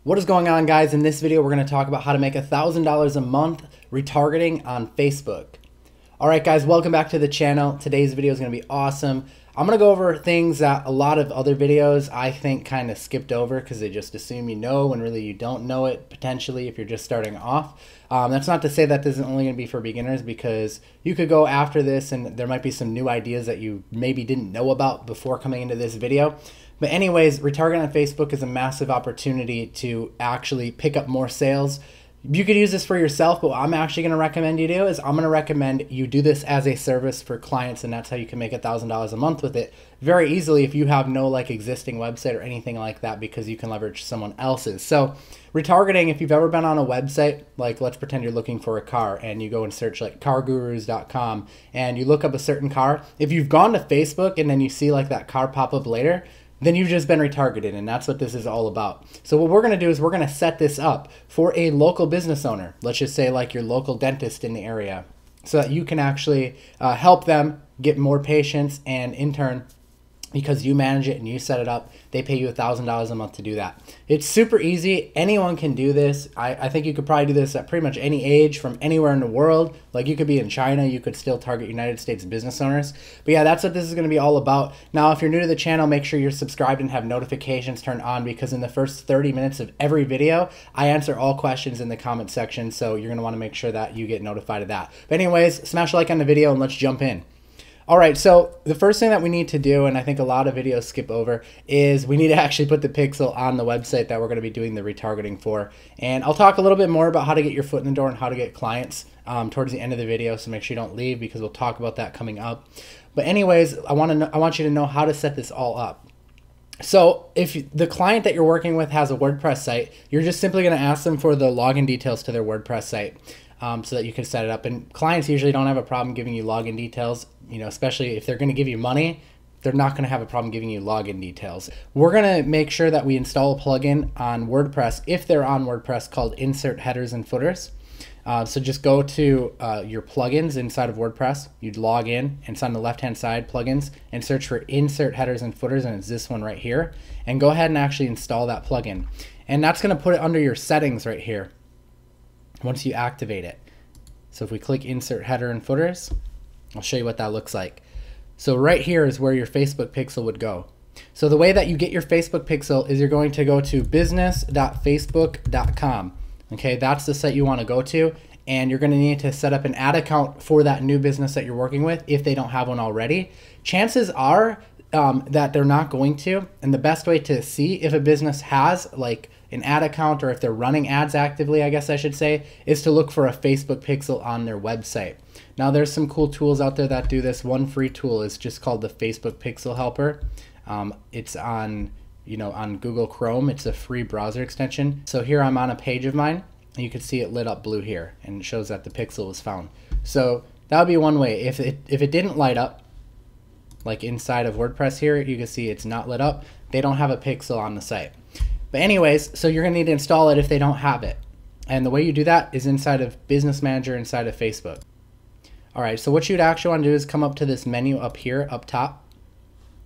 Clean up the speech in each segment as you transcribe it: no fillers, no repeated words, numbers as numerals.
What is going on, guys? In this video, we're going to talk about how to make $1,000 a month retargeting on Facebook. All right, guys, welcome back to the channel. Today's video is going to be awesome. I'm going to go over things that a lot of other videos I think kind of skipped over because they just assume you know when really you don't know it, potentially, if you're just starting off. That's not to say that this is only going to be for beginners, because you could go after this and there might be some new ideas that you maybe didn't know about before coming into this video. But anyways, retargeting on Facebook is a massive opportunity to actually pick up more sales. You could use this for yourself, but what I'm actually going to recommend you do is I'm going to recommend you do this as a service for clients, and that's how you can make $1,000 a month with it very easily if you have no existing website or anything like that, because you can leverage someone else's. So retargeting, if you've ever been on a website, like let's pretend you're looking for a car and you go and search like cargurus.com and you look up a certain car. If you've gone to Facebook and then you see like that car pop up later, then you've just been retargeted, and that's what this is all about. So what we're going to do is we're going to set this up for a local business owner. Let's just say like your local dentist in the area, so that you can actually help them get more patients, and in turn, because you manage it and you set it up, they pay you $1,000 a month to do that. It's super easy. Anyone can do this. I think you could probably do this at pretty much any age from anywhere in the world. Like you could be in China, you could still target United States business owners. But yeah, that's what this is going to be all about. Now, if you're new to the channel, make sure you're subscribed and have notifications turned on, because in the first 30 minutes of every video, I answer all questions in the comment section. So you're going to want to make sure that you get notified of that. But anyways, smash a like on the video and let's jump in. All right, so the first thing that we need to do, and I think a lot of videos skip over, is we need to actually put the pixel on the website that we're going to be doing the retargeting for. And I'll talk a little bit more about how to get your foot in the door and how to get clients towards the end of the video, so make sure you don't leave, because we'll talk about that coming up. But anyways, I want you to know how to set this all up. So if the client that you're working with has a WordPress site, you're just simply going to ask them for the login details to their WordPress site. So that you can set it up. And clients usually don't have a problem giving you login details, especially if they're going to give you money, they're not going to have a problem giving you login details. We're going to make sure that we install a plugin on WordPress, if they're on WordPress, called Insert Headers and Footers. So just go to your plugins inside of WordPress. You'd log in, and it's on the left-hand side, plugins, and search for Insert Headers and Footers, and it's this one right here. And go ahead and actually install that plugin. And that's going to put it under your settings right here once you activate it. So if we click Insert Header and Footers, I'll show you what that looks like. So right here is where your Facebook pixel would go. So the way that you get your Facebook pixel is you're going to go to business.facebook.com. Okay, that's the site you want to go to, and you're going to need to set up an ad account for that new business that you're working with if they don't have one already. Chances are that they're not going to, and the best way to see if a business has like an ad account, or if they're running ads actively, I guess I should say, is to look for a Facebook pixel on their website. Now there's some cool tools out there that do this. One free tool is just called the Facebook Pixel Helper. It's on on Google Chrome. It's a free browser extension. So here I'm on a page of mine, and you can see it lit up blue here, and it shows that the pixel was found. So that would be one way. If it didn't light up, like inside of WordPress here, you can see it's not lit up. They don't have a pixel on the site. But anyways, so you're going to need to install it if they don't have it. And the way you do that is inside of Business Manager inside of Facebook. All right, so what you'd actually want to do is come up to this menu up here, up top,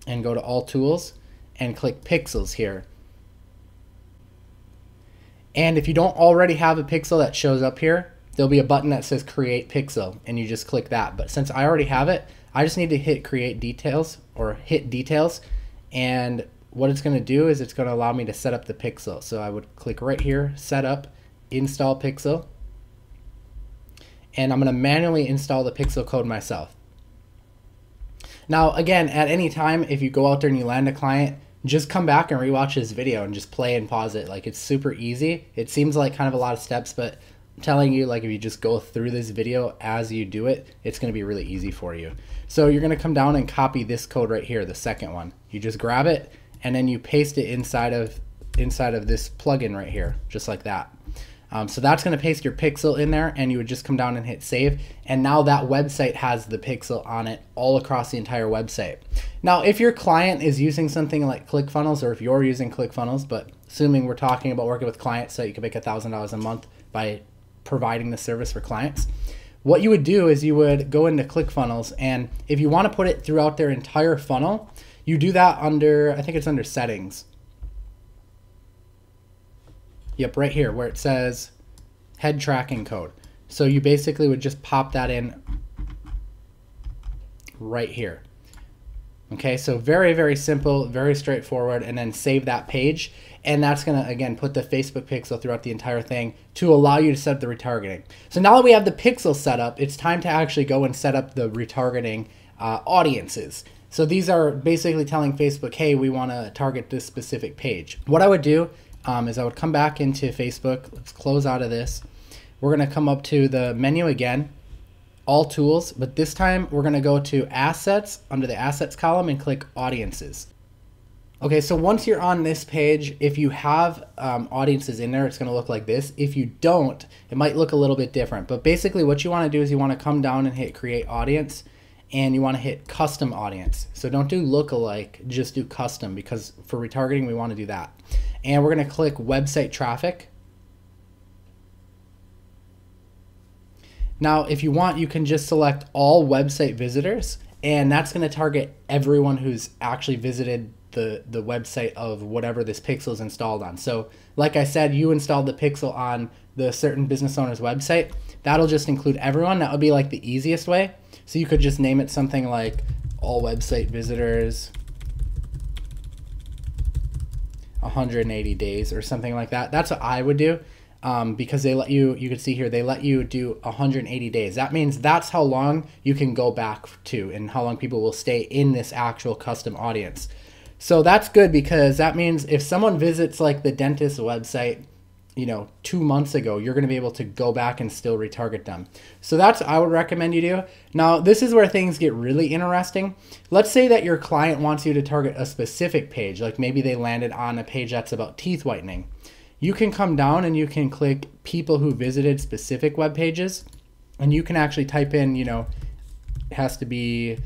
and go to All Tools and click Pixels here. And if you don't already have a pixel that shows up here, there'll be a button that says Create Pixel, and you just click that. But since I already have it, I just need to hit Create Details, or hit Details, and what it's going to do is it's going to allow me to set up the pixel. So I would click right here, Set Up, Install Pixel, and I'm going to manually install the pixel code myself. Now again, at any time, if you go out there and you land a client, just come back and rewatch this video and just play and pause it. Like, it's super easy. It seems like kind of a lot of steps, but I'm telling you, like, if you just go through this video as you do it, it's going to be really easy for you. So you're going to come down and copy this code right here, the second one. You just grab it, and then you paste it inside of this plugin right here, just like that. So that's going to paste your pixel in there, and you would just come down and hit save, and now that website has the pixel on it all across the entire website. Now if your client is using something like Clickfunnels, or if you're using Clickfunnels, but assuming we're talking about working with clients so you can make $1,000 a month by providing the service for clients, what you would do is you would go into Clickfunnels, and if you want to put it throughout their entire funnel, you do that under, I think it's under settings. Yep, right here where it says head tracking code. So you basically would just pop that in right here. Okay, so very, very simple, very straightforward, and then save that page. And that's gonna, again, put the Facebook pixel throughout the entire thing to allow you to set up the retargeting. So now that we have the pixel set up, it's time to actually go and set up the retargeting audiences. So these are basically telling Facebook, hey, we wanna target this specific page. What I would do is I would come back into Facebook. Let's close out of this. We're gonna come up to the menu again, all tools, but this time we're gonna go to assets under the assets column and click audiences. Okay, so once you're on this page, if you have audiences in there, it's gonna look like this. If you don't, it might look a little bit different, but basically what you wanna do is you wanna come down and hit create audience, and you wanna hit custom audience. So don't do lookalike, just do custom, because for retargeting, we wanna do that. And we're gonna click website traffic. Now, if you want, you can just select all website visitors, and that's going to target everyone who's actually visited the website of whatever this pixel is installed on. So like I said, you installed the pixel on the certain business owner's website. That'll just include everyone. That would be like the easiest way. So you could just name it something like all website visitors 180 days or something like that. That's what I would do. Because they let you can see here, they let you do 180 days. That means that's how long you can go back to and how long people will stay in this actual custom audience. So that's good, because that means if someone visits like the dentist website, 2 months ago, you're going to be able to go back and still retarget them. So that's what I would recommend you do. Now, this is where things get really interesting. Let's say that your client wants you to target a specific page, like maybe they landed on a page that's about teeth whitening. You can come down and you can click people who visited specific web pages, and you can actually type in, it has to be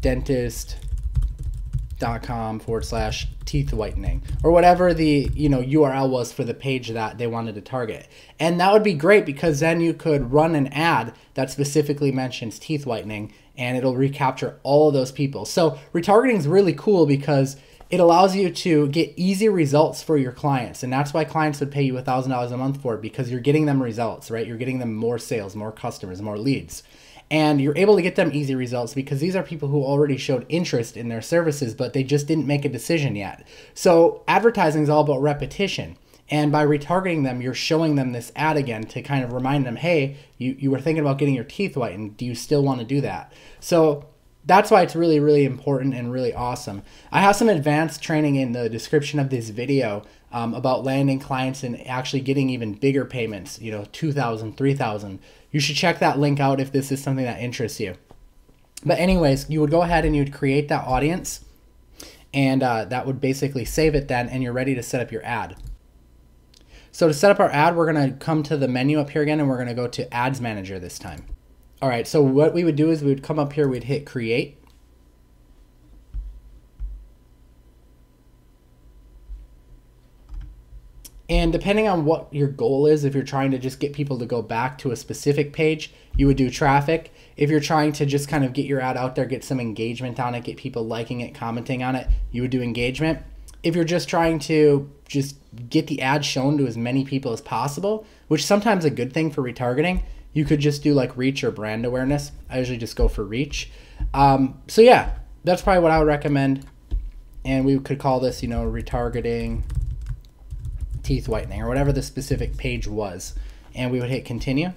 dentist.com/teeth whitening, or whatever the URL was for the page that they wanted to target. And that would be great, because then you could run an ad that specifically mentions teeth whitening, and it'll recapture all of those people. So retargeting is really cool because it allows you to get easy results for your clients. And that's why clients would pay you $1,000 a month for it, because you're getting them results, right? You're getting them more sales, more customers, more leads. And you're able to get them easy results because these are people who already showed interest in their services, but they just didn't make a decision yet. So advertising is all about repetition. And by retargeting them, you're showing them this ad again to kind of remind them, hey, you were thinking about getting your teeth whitened. Do you still want to do that? So that's why it's really, really important and really awesome. I have some advanced training in the description of this video about landing clients and actually getting even bigger payments, $2,000, $3,000. You should check that link out if this is something that interests you. But anyways, you would go ahead and you'd create that audience, and that would basically save it then, and you're ready to set up your ad. So to set up our ad, we're gonna come to the menu up here again, and we're gonna go to Ads Manager this time. All right, so what we would do is we would come up here, we'd hit create. And depending on what your goal is, if you're trying to just get people to go back to a specific page, you would do traffic. If you're trying to just kind of get your ad out there, get some engagement on it, get people liking it, commenting on it, you would do engagement. If you're just trying to just get the ad shown to as many people as possible, which is sometimes a good thing for retargeting, you could just do like reach or brand awareness. I usually just go for reach. So yeah, that's probably what I would recommend. And we could call this, retargeting teeth whitening or whatever the specific page was. And we would hit continue.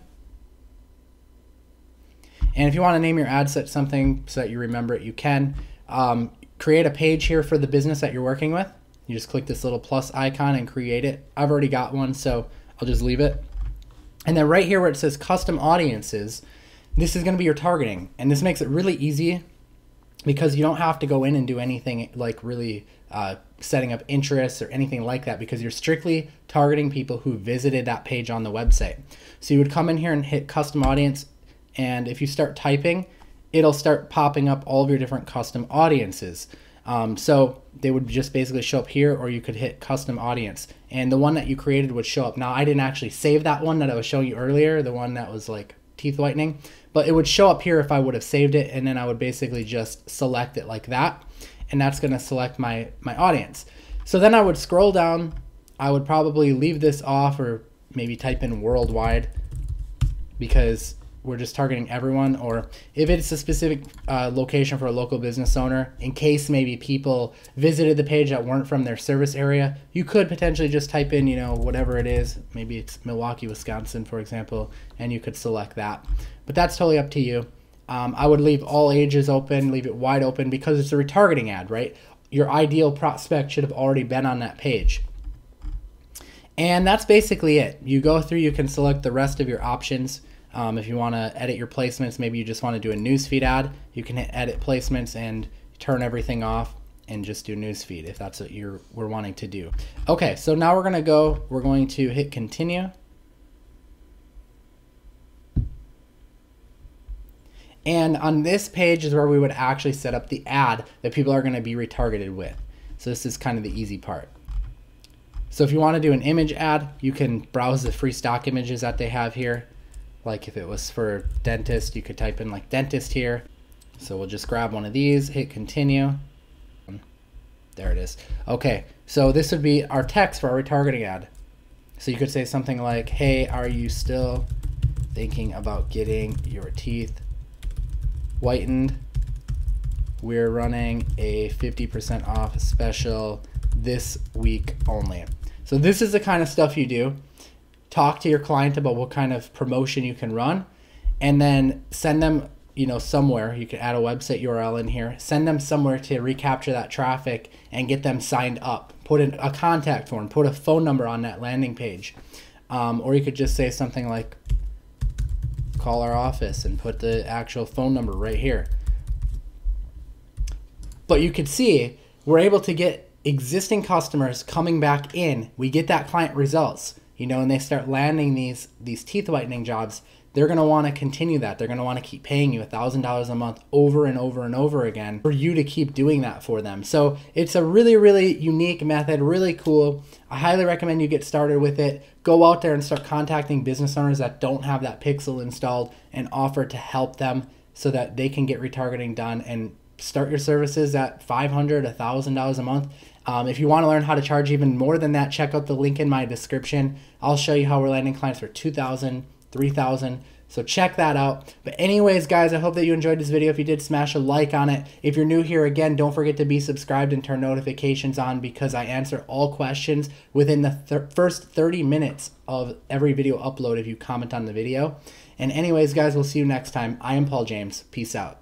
And if you want to name your ad set something so that you remember it, you can. Create a page here for the business that you're working with. You just click this little plus icon and create it. I've already got one, so I'll just leave it. And then right here where it says custom audiences, this is going to be your targeting. And this makes it really easy because you don't have to go in and do anything like really setting up interests or anything like that, because you're strictly targeting people who visited that page on the website. So you would come in here and hit custom audience, and if you start typing, it'll start popping up all of your different custom audiences. So they would just basically show up here, or you could hit custom audience, and the one that you created would show up. Now, I didn't actually save that one that I was showing you earlier, the one that was like teeth whitening, but it would show up here if I would have saved it, and then I would basically just select it like that, and that's going to select my audience. So then I would scroll down I would probably leave this off or maybe type in worldwide, because we're just targeting everyone. Or if it's a specific location for a local business owner, in case maybe people visited the page that weren't from their service area, you could potentially just type in, you know, whatever it is. Maybe it's Milwaukee, Wisconsin, for example, and you could select that. But that's totally up to you. I would leave all ages open, leave it wide open, because it's a retargeting ad, right? Your ideal prospect should have already been on that page. And that's basically it. You go through, you can select the rest of your options. If you want to edit your placements, maybe you just want to do a newsfeed ad, you can hit edit placements and turn everything off and just do newsfeed if that's what we're wanting to do. Okay, so now we're going to hit continue. And on this page is where we would actually set up the ad that people are going to be retargeted with. So this is kind of the easy part. So if you want to do an image ad, you can browse the free stock images that they have here. Like if it was for dentist, you could type in like dentist here. So we'll just grab one of these, hit continue. There it is. Okay, so this would be our text for our retargeting ad. So you could say something like, hey, are you still thinking about getting your teeth whitened? We're running a 50% off special this week only. So this is the kind of stuff you do. Talk to your client about what kind of promotion you can run, and then send them, you know, somewhere. You can add a website URL in here, send them somewhere to recapture that traffic and get them signed up. Put in a contact form, put a phone number on that landing page. Or you could just say something like, call our office, and put the actual phone number right here. But you could see we're able to get existing customers coming back in. We get that client results, you know, and they start landing these teeth whitening jobs. They're going to want to continue that. They're going to want to keep paying you $1,000 a month over and over and over again for you to keep doing that for them. So it's a really, really unique method, really cool. I highly recommend you get started with it. Go out there and start contacting business owners that don't have that pixel installed and offer to help them so that they can get retargeting done, and start your services at $500, $1,000 a month. If you want to learn how to charge even more than that, check out the link in my description. I'll show you how we're landing clients for $2,000, $3,000. So check that out. But anyways, guys, I hope that you enjoyed this video. If you did, smash a like on it. If you're new here, again, don't forget to be subscribed and turn notifications on, because I answer all questions within the first 30 minutes of every video upload if you comment on the video. And anyways, guys, we'll see you next time. I am Paul James. Peace out.